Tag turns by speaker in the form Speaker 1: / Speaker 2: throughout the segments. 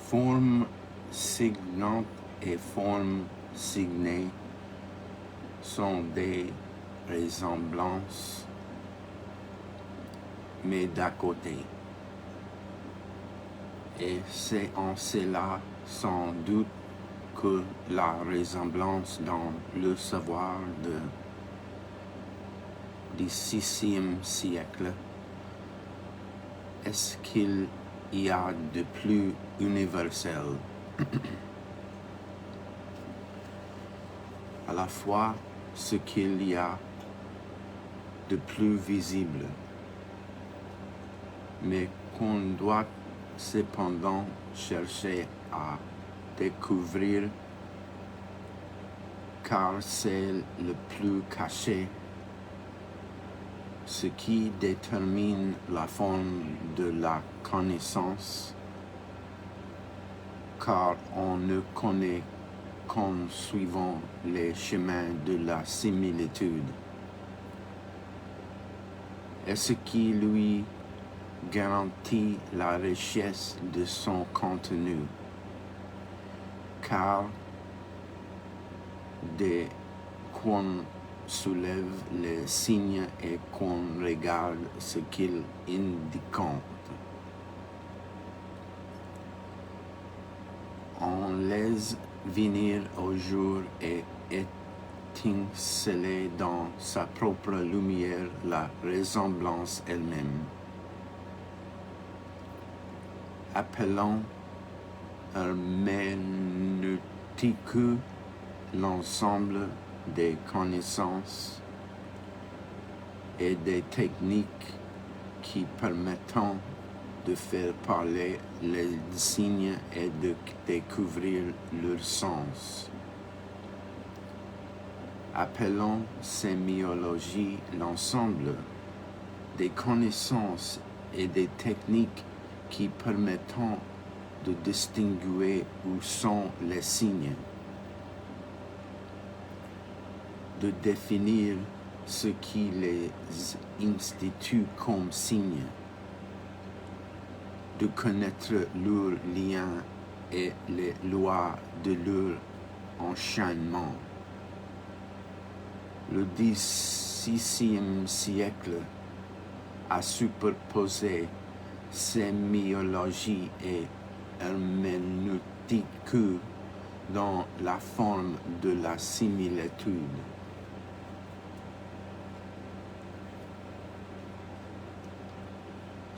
Speaker 1: Forme signante et forme signée sont des ressemblances, mais d'à côté. Et c'est en cela, sans doute, que la ressemblance dans le savoir du VIe siècle est ce qu'il y a de plus universel. À la fois ce qu'il y a de plus visible, mais qu'on doit cependant chercher à découvrir, car c'est le plus caché, ce qui détermine la forme de la connaissance, car on ne connaît qu'en suivant les chemins de la similitude, et ce qui lui garantit la richesse de son contenu, car dès qu'on soulève les signes et qu'on regarde ce qu'ils indiquent, on laisse venir au jour et étinceler dans sa propre lumière la ressemblance elle-même. Appelons herméneutique l'ensemble des connaissances et des techniques qui permettent de faire parler les signes et de découvrir leur sens. Appelons sémiologie l'ensemble des connaissances et des techniques qui permettent de distinguer où sont les signes, de définir ce qui les institue comme signes, de connaître leurs liens et les lois de leur enchaînement. Le XVIe siècle a superposé sémiologie et herméneutique dans la forme de la similitude.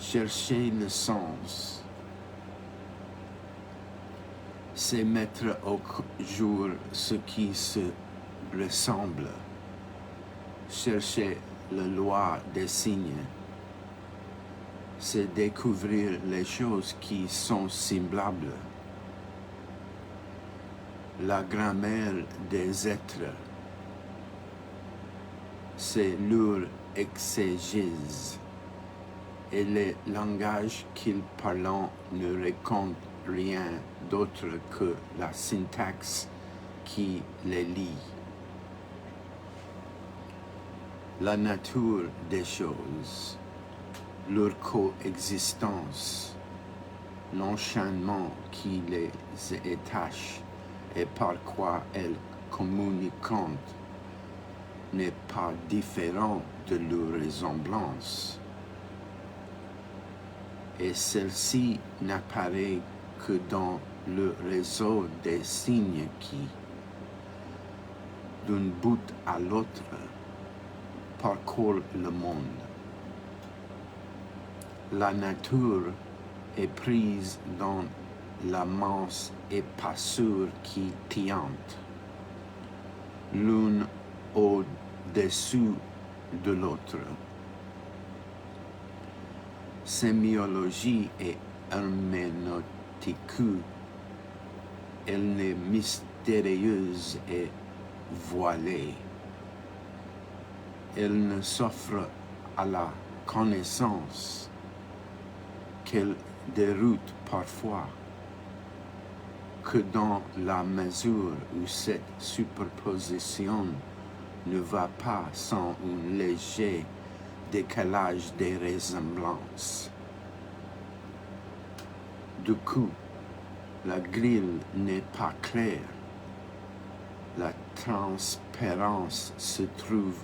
Speaker 1: Chercher le sens, c'est mettre au jour ce qui se ressemble. Chercher la loi des signes, c'est découvrir les choses qui sont semblables. La grammaire des êtres, c'est leur exégèse, et les langages qu'ils parlent ne racontent rien d'autre que la syntaxe qui les lie. La nature des choses, leur coexistence, l'enchaînement qui les attache et par quoi elles communiquent n'est pas différent de leur ressemblance. Et celle-ci n'apparaît que dans le réseau des signes qui, d'un bout à l'autre, parcourent le monde. La nature est prise dans la manche épaisseur qui tient, l'une au-dessus de l'autre. Sémiologie et herméneutique, elle n'est mystérieuse et voilée. Elle ne s'offre à la connaissance qu'elle déroute parfois que dans la mesure où cette superposition ne va pas sans un léger décalage des ressemblances. Du coup, La grille n'est pas claire. La transparence se trouve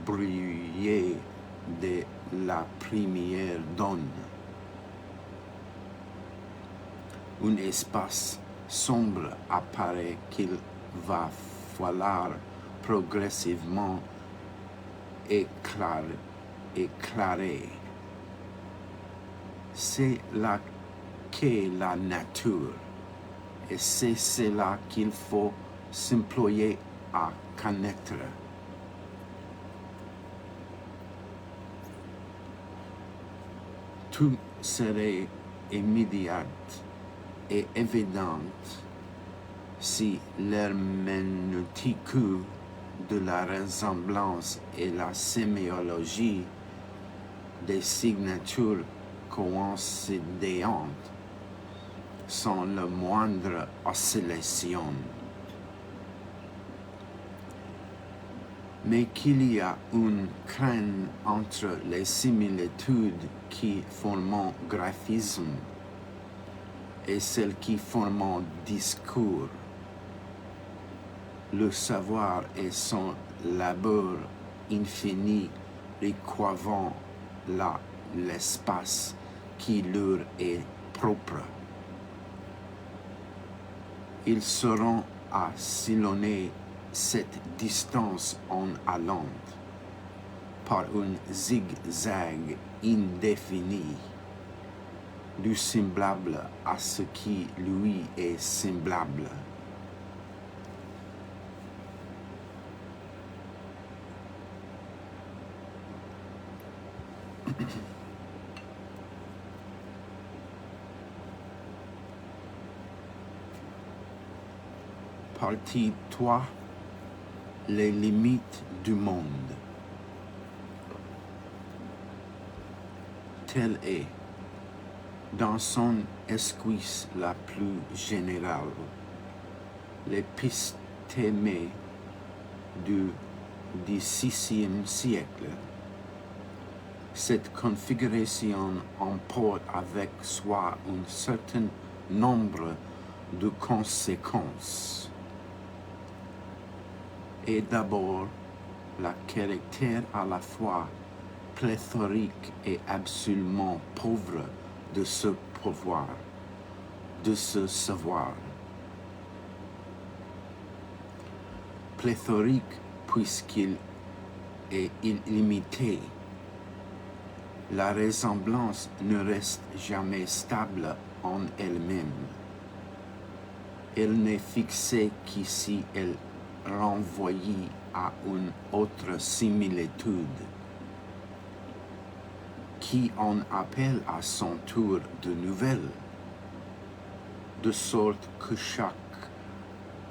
Speaker 1: brouillée de la première donne. Un espace sombre apparaît qu'il va falloir progressivement éclairer. C'est là qu'est la nature, et c'est cela qu'il faut s'employer à connaître. Tout serait immédiat et évident si l'herméneutique de la ressemblance et la sémiologie des signatures coïncidantes sans la moindre oscillation. Mais qu'il y a une crainte entre les similitudes qui forment un graphisme et celles qui forment un discours. Le savoir et son labeur infini recouvrant là l'espace qui leur est propre. Ils sauront à sillonner cette distance en allant par un zigzag indéfini du semblable à ce qui lui est semblable. Partie 3. Les limites du monde. Telle est, dans son esquisse la plus générale, l'épistémé du XVIe siècle. Cette configuration emporte avec soi un certain nombre de conséquences. Et d'abord, le caractère à la fois pléthorique et absolument pauvre de ce pouvoir, de ce savoir. Pléthorique puisqu'il est illimité. La ressemblance ne reste jamais stable en elle-même. Elle n'est fixée qu'ici elle renvoyée à une autre similitude, qui en appelle à son tour de nouvelles, de sorte que chaque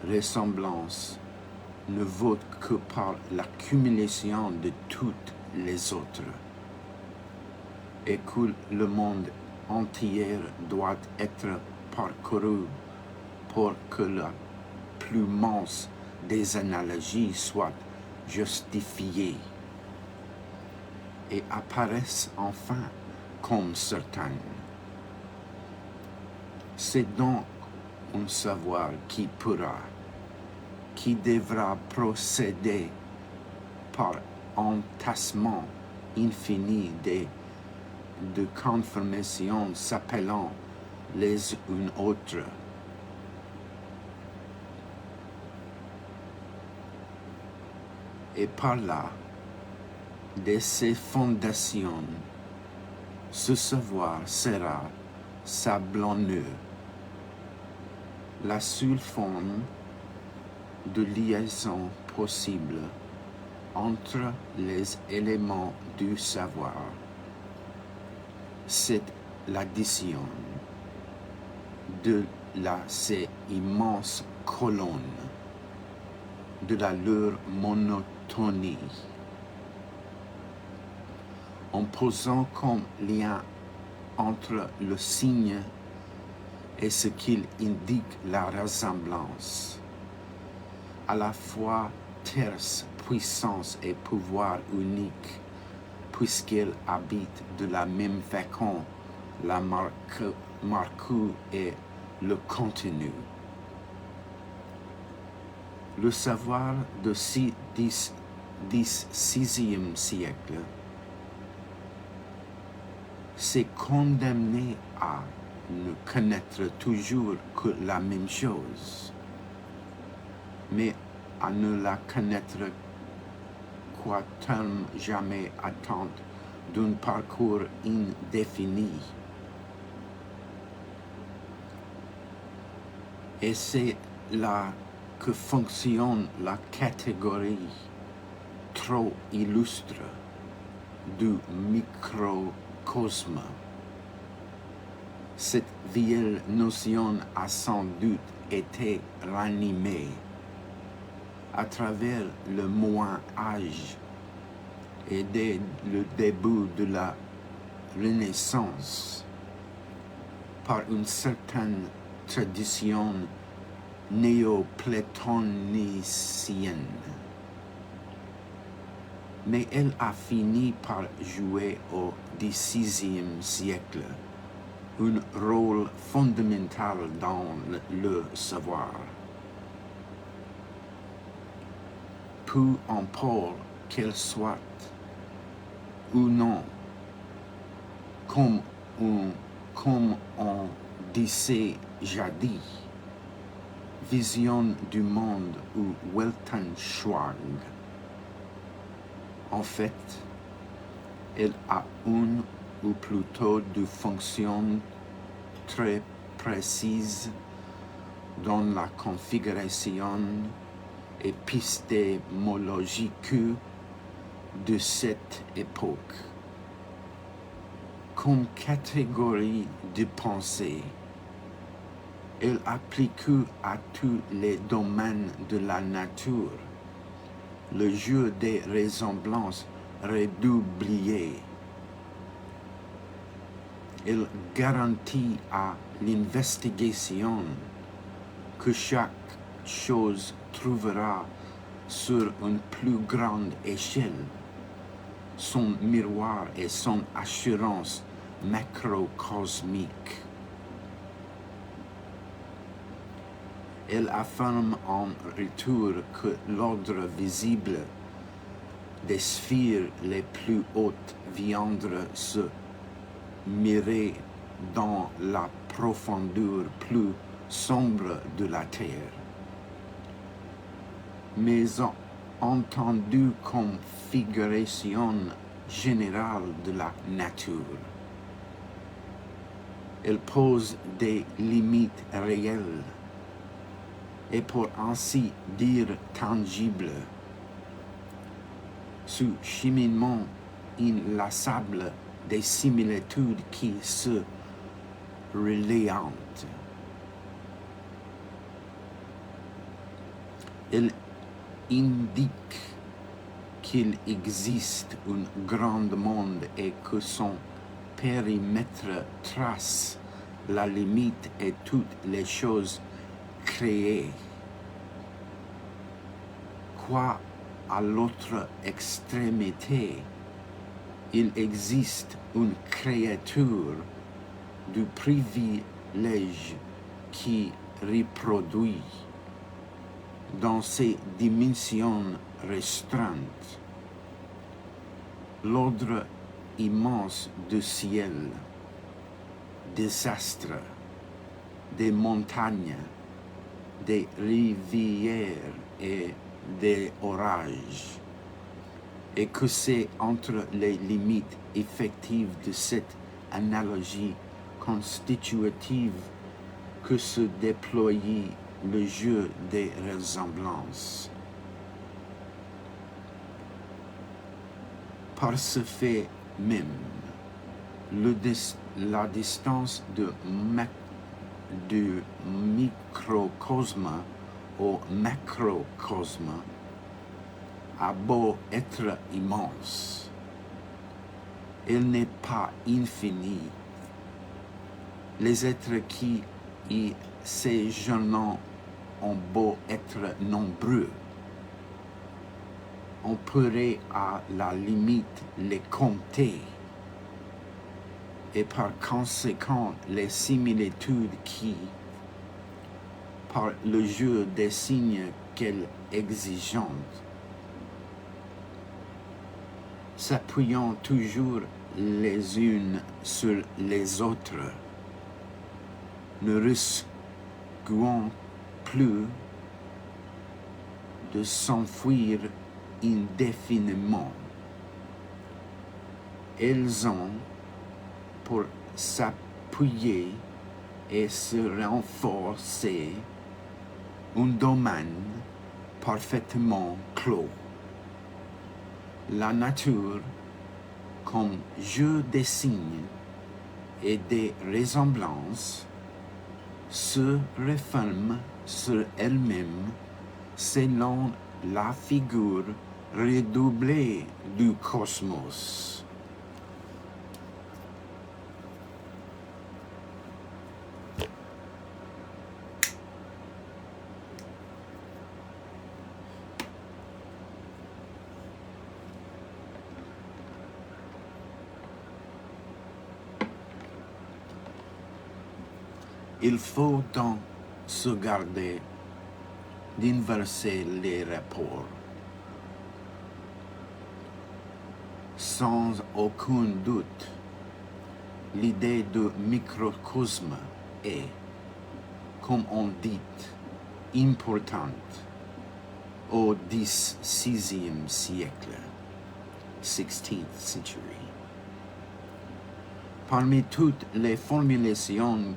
Speaker 1: ressemblance ne vaut que par l'accumulation de toutes les autres, et que le monde entier doit être parcouru pour que la plus mince des analogies soit justifiée et apparaisse enfin comme certaine. C'est donc un savoir qui devra procéder par entassement infini de conformations s'appelant les unes autres. Et par là, de ses fondations, ce savoir sera sablonneux, la seule forme de liaison possible entre les éléments du savoir. C'est l'addition de ces immenses colonnes, de leur monotonie, en posant comme lien entre le signe et ce qu'il indique la ressemblance, à la fois terce, puissance et pouvoir unique, puisqu'elle habite de la même façon la marque et le contenu. Le savoir du VIe siècle s'est condamné à ne connaître toujours que la même chose, mais à ne la connaître qu'à terme jamais atteint d'un parcours indéfini. Et c'est là que fonctionne la catégorie trop illustre du microcosme. Cette vieille notion a sans doute été ranimée à travers le Moyen Âge et dès le début de la Renaissance par une certaine tradition néo-platonicienne. Mais elle a fini par jouer au XVIe siècle un rôle fondamental dans le savoir. Peu importe qu'elle soit ou non, comme on disait jadis, vision du monde ou Weltanschauung. En fait, elle a une ou plutôt deux fonctions très précises dans la configuration épistémologique de cette époque. Comme catégorie de pensée, elle applique à tous les domaines de la nature le jeu des ressemblances redoublées. Elle garantit à l'investigation que chaque chose trouvera sur une plus grande échelle son miroir et son assurance macrocosmique. Elle affirme en retour que l'ordre visible des sphères les plus hautes viendra se mirer dans la profondeur plus sombre de la Terre. Mais entendu comme figuration générale de la nature, elle pose des limites réelles et pour ainsi dire tangibles. Ce cheminement inlassable des similitudes qui se relaient. Elle indique qu'il existe un grand monde et que son périmètre trace la limite et toutes les choses créées. Quoi à l'autre extrémité, il existe une créature du privilège qui reproduit dans ses dimensions restreintes l'ordre immense du ciel, des astres, des montagnes, des rivières et des orages, et que c'est entre les limites effectives de cette analogie constitutive que se déploie le jeu des ressemblances. Par ce fait même, la distance du microcosme au macrocosme a beau être immense, elle n'est pas infinie. Les êtres qui y séjournent ont beau être nombreux, on pourrait à la limite les compter, et par conséquent les similitudes qui, par le jeu des signes qu'elle exigente, s'appuyant toujours les unes sur les autres, ne risquant plus de s'enfuir indéfiniment. Elles ont, pour s'appuyer et se renforcer, un domaine parfaitement clos. La nature, comme jeu des signes et des ressemblances, se referme sur elle-même selon la figure redoublée du cosmos. Il faut donc se garder d'inverser les rapports. Sans aucun doute, l'idée de microcosme est, comme on dit, importante au XVIe siècle, 16th century. Parmi toutes les formulations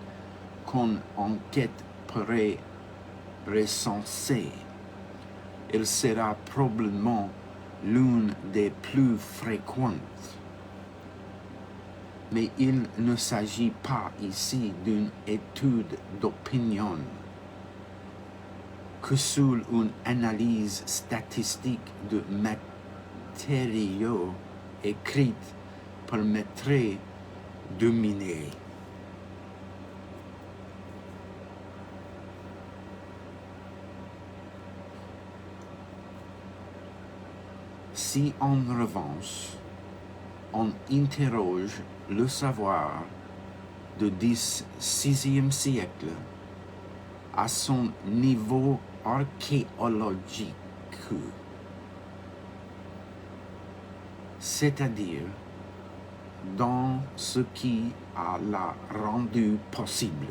Speaker 1: qu'on enquête pourrait recenser, elle sera probablement l'une des plus fréquentes. Mais il ne s'agit pas ici d'une étude d'opinion, que sous une analyse statistique de matériaux écrite permettrait de miner. Si en revanche, on interroge le savoir du XVIe siècle à son niveau archéologique, c'est-à-dire dans ce qui l'a rendu possible,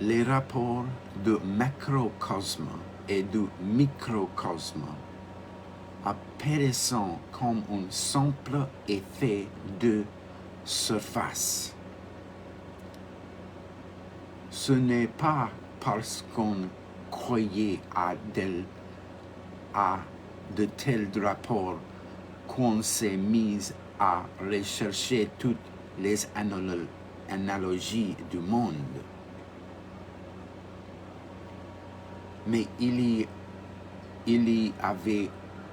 Speaker 1: les rapports du macrocosme et du microcosme apparaissant comme un simple effet de surface. Ce n'est pas parce qu'on croyait à de tels rapports qu'on s'est mis à rechercher toutes les analogies du monde. Mais il y avait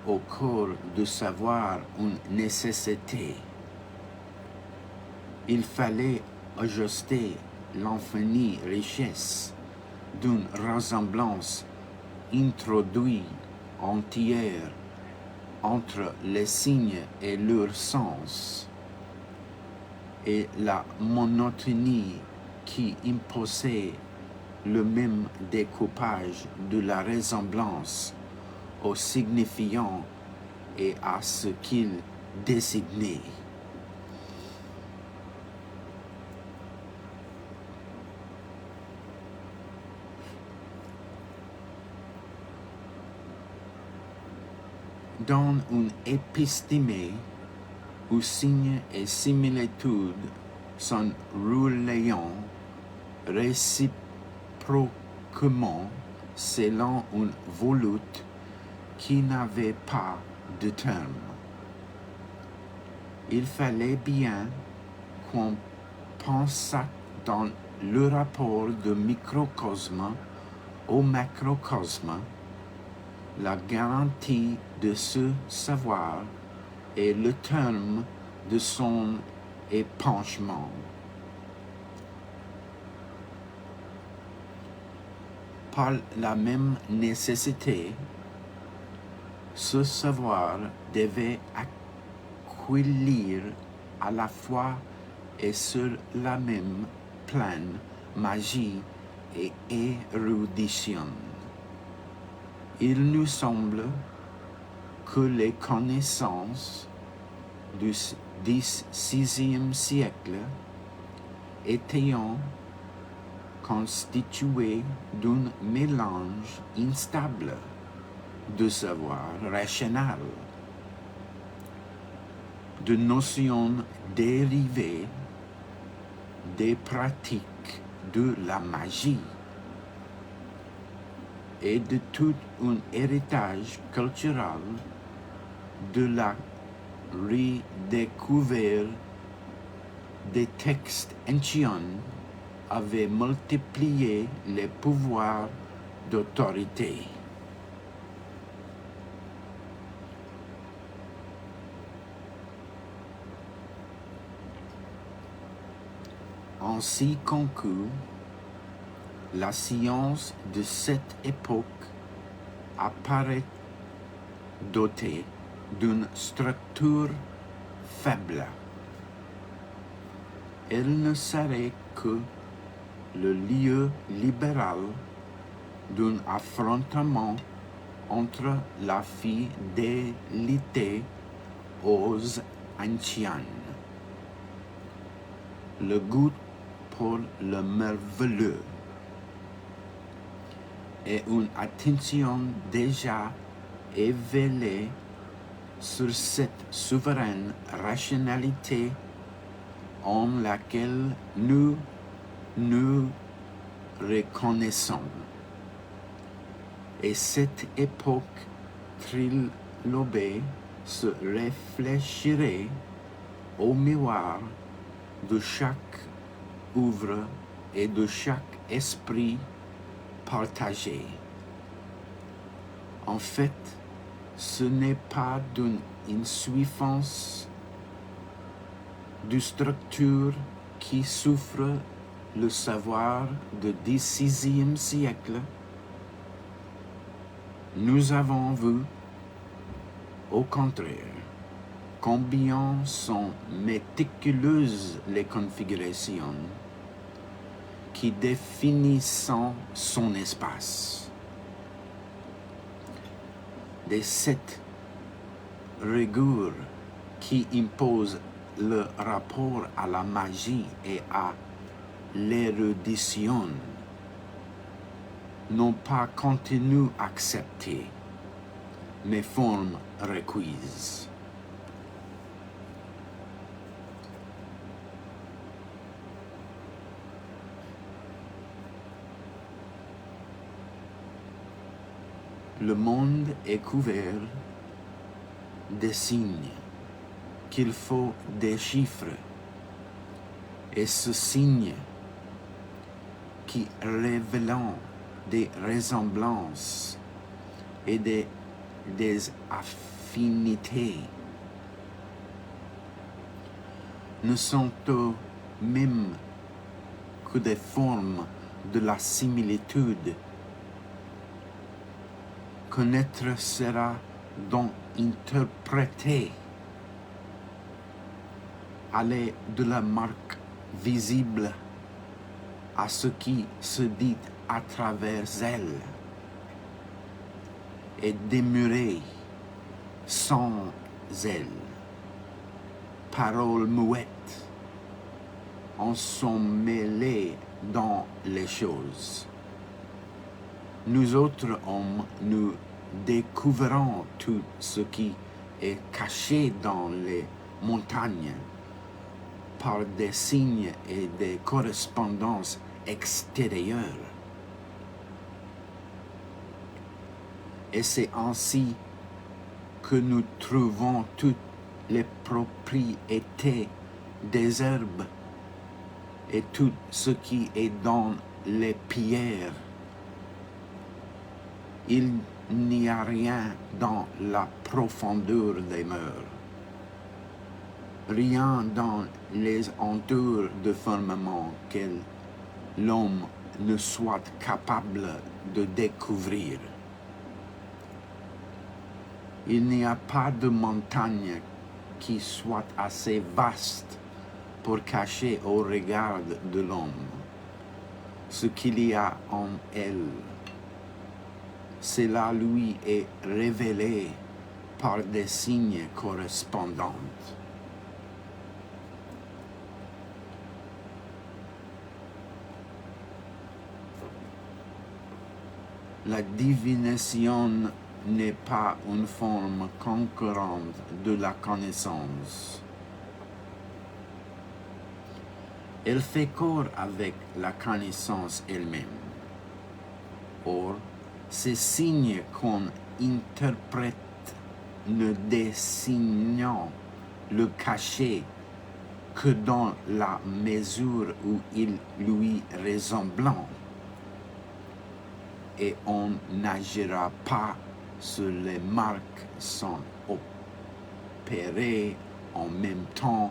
Speaker 1: au cœur du savoir une nécessité. Il fallait ajuster l'infinie richesse d'une ressemblance introduite entière entre les signes et leur sens, et la monotonie qui imposait le même découpage de la ressemblance au signifiant et à ce qu'il désignait. Dans une épistémé où signes et similitudes sont relayants réciproquement selon une volute qui n'avait pas de terme. Il fallait bien qu'on pensât dans le rapport du microcosme au macrocosme la garantie de ce savoir et le terme de son épanchement. Par la même nécessité, ce savoir devait accueillir à la fois et sur la même plane magie et érudition. Il nous semble que les connaissances du VIe siècle étaient constituées d'un mélange instable de savoir rationnel, de notions dérivées des pratiques de la magie et de tout un héritage culturel de la redécouverte des textes anciens avait multiplié les pouvoirs d'autorité. Ainsi conclut, la science de cette époque apparaît dotée d'une structure faible. Elle ne serait que le lieu libéral d'un affrontement entre la fidélité aux anciens, le goût pour le merveilleux et une attention déjà éveillée sur cette souveraine rationalité en laquelle nous nous reconnaissons. Et cette époque trilobée se réfléchirait au miroir de chaque œuvre et de chaque esprit partagé. En fait, ce n'est pas d'une insuffisance de structure qui souffre le savoir du XVIe siècle. Nous avons vu, au contraire, combien sont méticuleuses les configurations qui définissent son espace. De cette rigueur qui impose le rapport à la magie et à l'érudition non pas contenu accepté, mais forme requise. Le monde est couvert de signes qu'il faut déchiffrer, et ce signe qui révélant des ressemblances et des affinités ne sont eux-mêmes que des formes de la similitude. Connaître sera donc interprété à l'aide de la marque visible à ce qui se dit à travers elle et demeurer sans elle. Paroles muettes en sont mêlées dans les choses. Nous autres hommes, nous découvrons tout ce qui est caché dans les montagnes par des signes et des correspondances extérieures. Et c'est ainsi que nous trouvons toutes les propriétés des herbes et tout ce qui est dans les pierres. Il n'y a rien dans la profondeur des mers, rien dans les hauteur de firmament que l'homme ne soit capable de découvrir. Il n'y a pas de montagne qui soit assez vaste pour cacher au regard de l'homme. ce qu'il y a en elle. Cela lui est révélé par des signes correspondants. La divination n'est pas une forme concurrente de la connaissance. Elle fait corps avec la connaissance elle-même. Or, ces signes qu'on interprète ne désignant le cachet que dans la mesure où il lui ressemblant, et on n'agira pas sur les marques sans opérer en même temps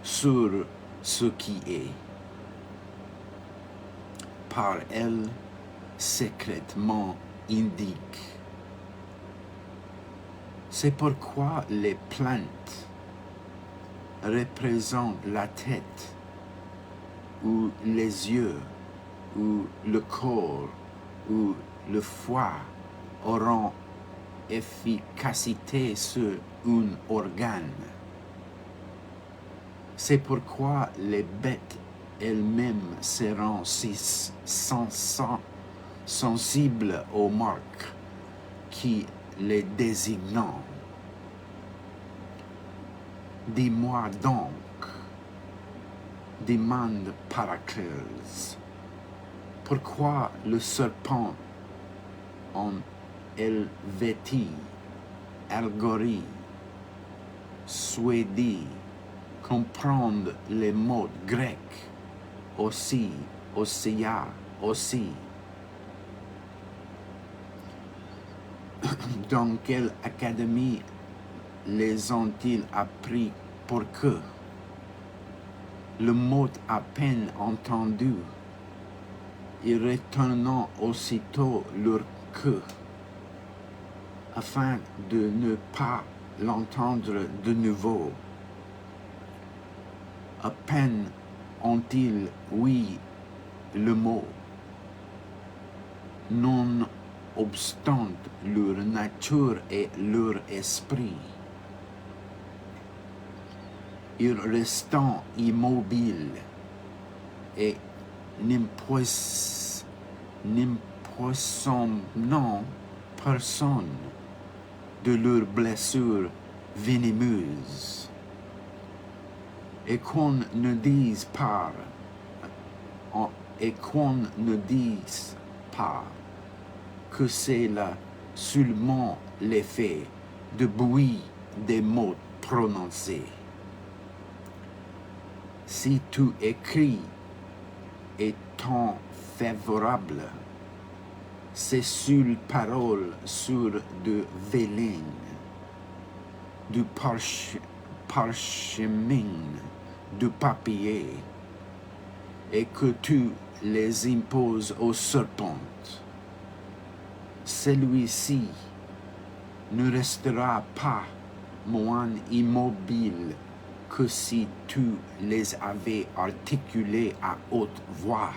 Speaker 1: sur ce qui est. Par elle, secrètement indique. C'est pourquoi les plantes représentent la tête, ou les yeux, ou le corps, ou le foie auront efficacité sur un organe. C'est pourquoi les bêtes elles-mêmes seront si sensibles aux marques qui les désignent. Dis-moi donc, demande Paraclès, pourquoi le serpent en Helvétie, Algérie, Suédie comprendre les mots grecs aussi, Océa aussi. Dans quelle académie les ont-ils appris pour que, le mot à peine entendu, ils retournant aussitôt leur queue, afin de ne pas l'entendre de nouveau. À peine ont-ils ouï le mot, nonobstant leur nature et leur esprit, ils restant immobiles et n'impoissonnant personne de leurs blessures venimeuses, et qu'on ne dise pas que c'est là seulement l'effet de bruit des mots prononcés. Si tu écris étant favorable, ces seules paroles sur de vélin, du parchemin, du papier, et que tu les imposes au serpent, celui-ci ne restera pas moins immobile que si tu les avais articulés à haute voix.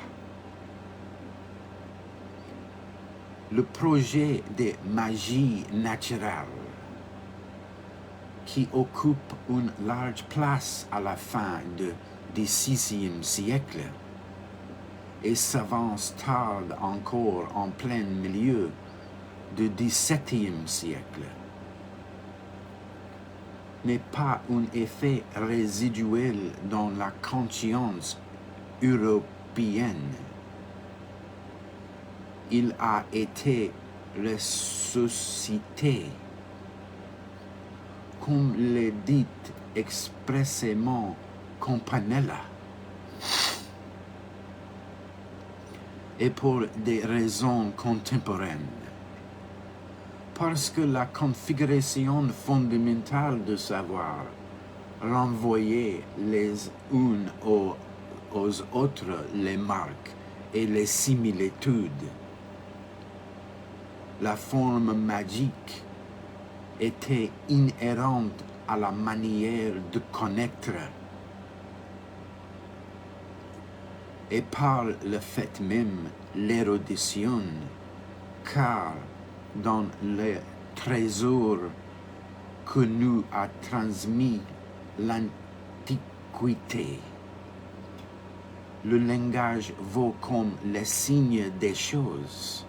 Speaker 1: Le projet de magie naturelle, qui occupe une large place à la fin du VIe siècle et s'avance tard encore en plein milieu du XVIIe siècle, n'est pas un effet résiduel dans la conscience européenne. Il a été ressuscité, comme le dit expressément Campanella, et pour des raisons contemporaines. Parce que la configuration fondamentale du savoir renvoyait les unes aux autres les marques et les similitudes. La forme magique était inhérente à la manière de connaître. et par le fait même l'érudition, car dans les trésors que nous a transmis l'Antiquité, le langage vaut comme les signes des choses.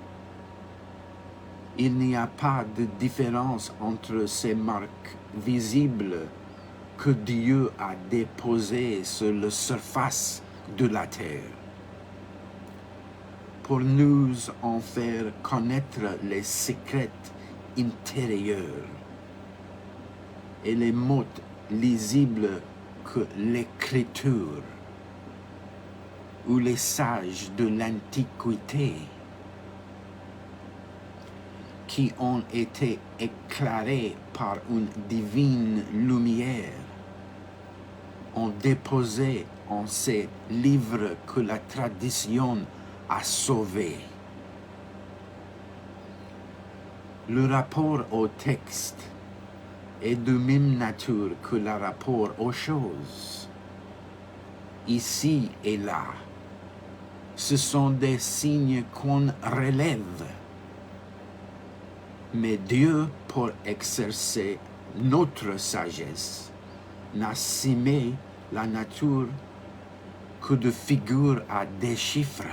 Speaker 1: Il n'y a pas de différence entre ces marques visibles que Dieu a déposées sur la surface de la terre, pour nous en faire connaître les secrets intérieurs et les mots lisibles que l'Écriture ou les sages de l'Antiquité qui ont été éclairés par une divine lumière ont déposé en ces livres que la tradition a sauvés. Le rapport au texte est de même nature que le rapport aux choses. Ici et là, ce sont des signes qu'on relève. Mais Dieu, pour exercer notre sagesse, n'a simé la nature que de figures à des chiffres.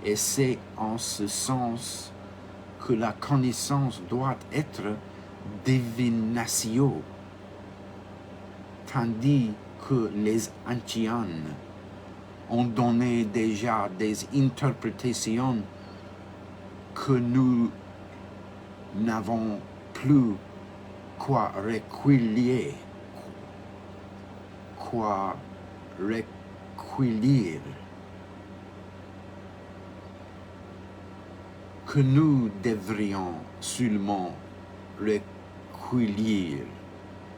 Speaker 1: Et c'est en ce sens que la connaissance doit être divinatio, tandis que les anciens ont donné déjà des interprétations que nous n'avons plus quoi recueillir. Que nous devrions seulement recueillir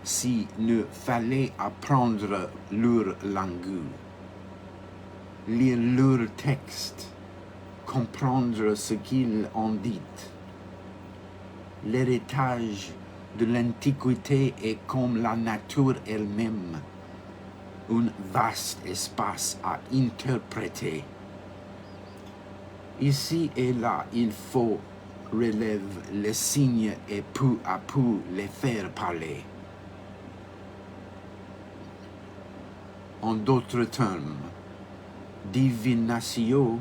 Speaker 1: s'il ne fallait apprendre leur langue, lire leur texte, comprendre ce qu'ils ont dit. L'héritage de l'Antiquité est comme la nature elle-même, un vaste espace à interpréter. Ici et là, il faut relever les signes et peu à peu les faire parler. En d'autres termes, divinatio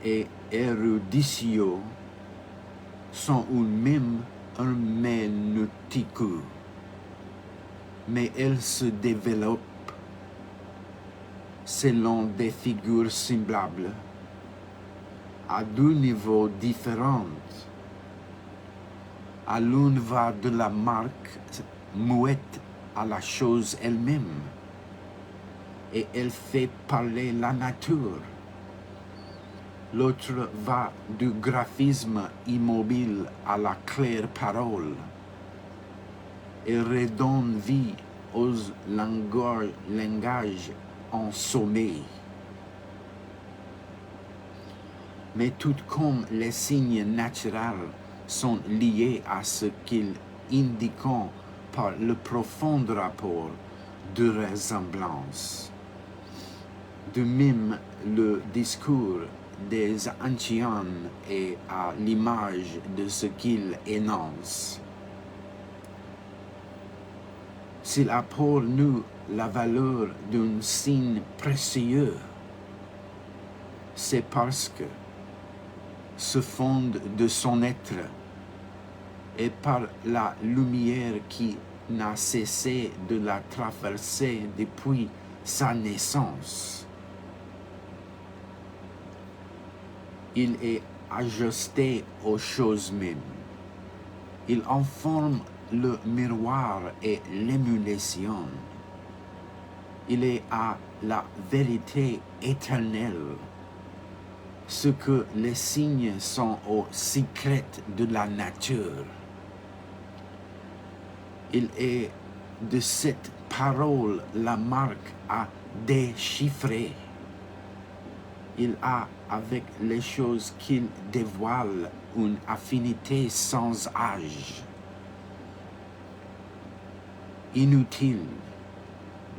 Speaker 1: et éruditio sont une même herméneutique, mais elles se développent selon des figures semblables à deux niveaux différents. À l'une va de la marque muette à la chose elle-même, et elle fait parler la nature. L'autre va du graphisme immobile à la claire parole et redonne vie aux langages en sommeil. Mais tout comme les signes naturels sont liés à ce qu'ils indiquent par le profond rapport de ressemblance. De même, le discours des anciens est à l'image de ce qu'ils énoncent. S'il a pour nous la valeur d'un signe précieux, c'est parce que se fonde de son être et par la lumière qui n'a cessé de la traverser depuis sa naissance. Il est ajusté aux choses mêmes. Il en forme le miroir et l'émulation. Il est à la vérité éternelle, ce que les signes sont aux secrets de la nature. Il est de cette parole la marque à déchiffrer. Il a avec les choses qu'il dévoile une affinité sans âge. Inutile,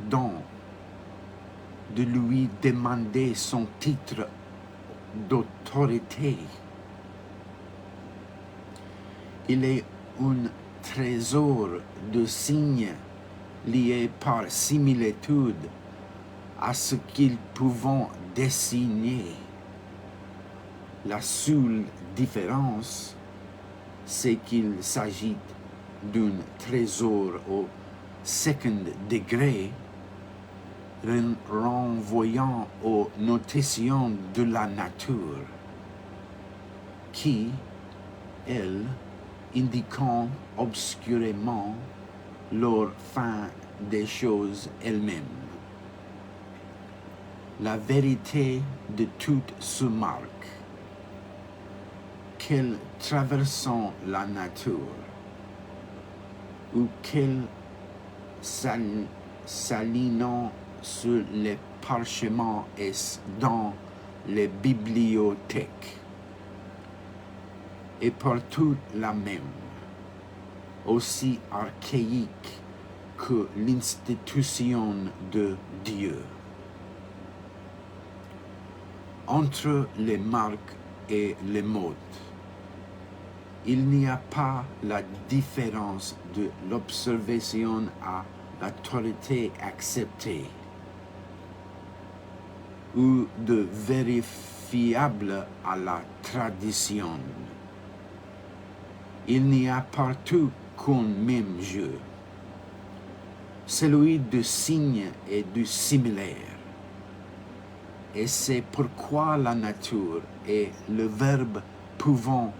Speaker 1: donc, de lui demander son titre d'autorité. Il est un trésor de signes liés par similitude à ce qu'ils peuvent désigner. La seule différence, c'est qu'il s'agit d'un trésor au second degré, renvoyant aux notations de la nature, qui, elles, indiquant obscurément leur fin des choses elles-mêmes. La vérité de toute se marque, qu'elle traversant la nature, ou qu'elle s'alignant sur les parchemins et dans les bibliothèques, est partout la même, aussi archaïque que l'institution de Dieu. Entre les marques et les modes, il n'y a pas la différence de l'observation à l'autorité acceptée ou de vérifiable à la tradition. Il n'y a partout qu'un même jeu, celui du signe et du similaire. Et c'est pourquoi la nature et le Verbe pouvant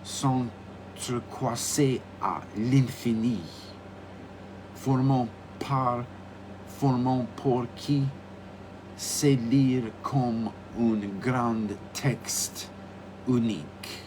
Speaker 1: s'entrecroiser à l'infini, formant pour qui sait lire comme un grand texte unique.